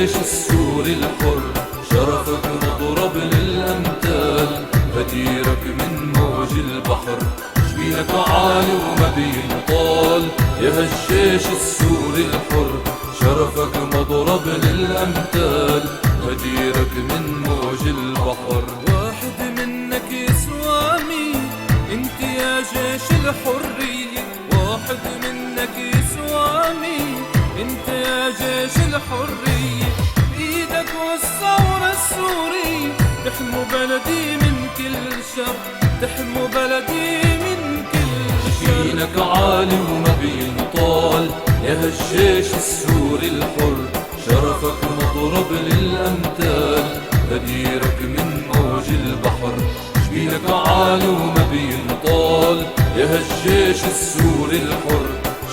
الجيش السوري الحر، شرفك مضرب للأمثال، غديرك من موج البحر، جبينك عالي وما بينطال. يا هالجيش السوري الحر، شرفك مضرب للأمثال، غديرك من موج البحر. واحد منك يسوى مين انت يا جيش الحرية، واحد منك يسوى مين انت يا جيش الحرية، بإيدك والثورة السورية تحموا بلدي من كل شر، تحموا بلدي من كل شر. جبينك عالي وما بينطال، يا هالجيش السوري الحر، شرفك مضرب للأمثال، غديرك من موج البحر. جبينك عالي وما بينطال، يا هالجيش السوري الحر،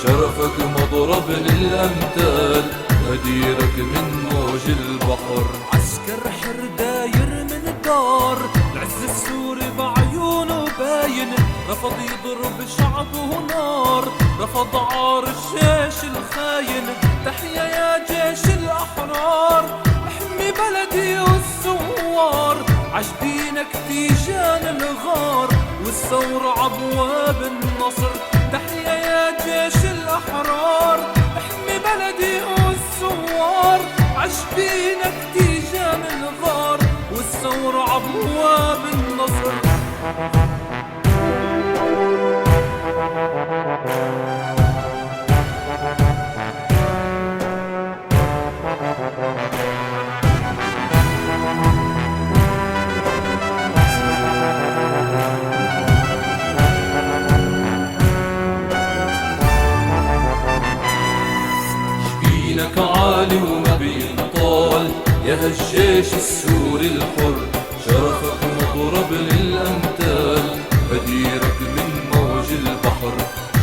شرفك مضرب للأمثال، غديرك من موج البحر. عسكر حر داير من الدار، العز السوري بعيونه باين، رفض يضرب شعبه نار، رفض عار الجيش الخاين. تحيا يا جيش الأحرار، احمي بلدي والثوار، عجبينك تيجان الغار، والثورة عبواب النصر. تحيا يا جيش الأحرار، احمي بلدي والثوار، عجبينك تيجان الغار، والثورة عبواب النصر. جبينك عالي وما بينطال، يا هالجيش السوري الحر، شرفك مضرب للأمثال، غديرك من موج البحر.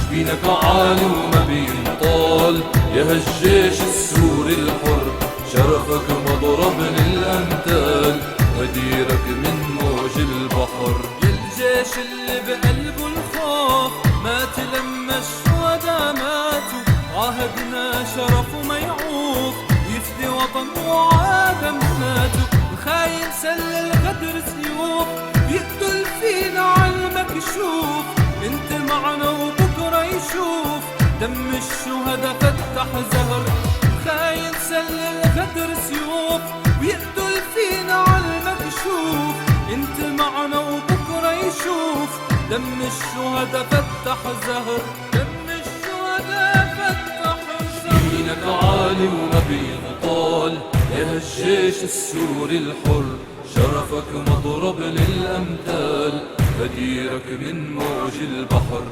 جبينك عالي وما بينطال، يا هالجيش السوري الحر، شرفك مضرب للأمثال، غديرك من موج البحر. الجيش اللي بقلبه الخوف مات لما الشهداء ماتوا، عاهدنا شرفه ما يعوف، يفدي وطن وعاد امناته. الخاين سل الغدر سيوف، يقتل فينا عالمكشوف، انت معنا وبكره يشوف، دم الشهداء فتح زهر. الخاين سل الغدر سيوف، ويقتل فينا عالمكشوف، انت معنا وبكره يشوف، دم الشهداء فتح زهر، دم الشهداء فتح زهر. جبينك عالي وما بينطال، يا هالجيش السوري الحر، شرفك مضرب للأمثال، غديرك من موج البحر.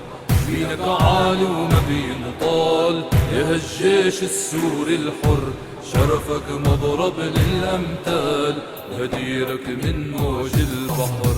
جبينك عالي وما بينطال، يا هالجيش السوري الحر، شرفك مضرب للأمثال، غديرك من موج البحر.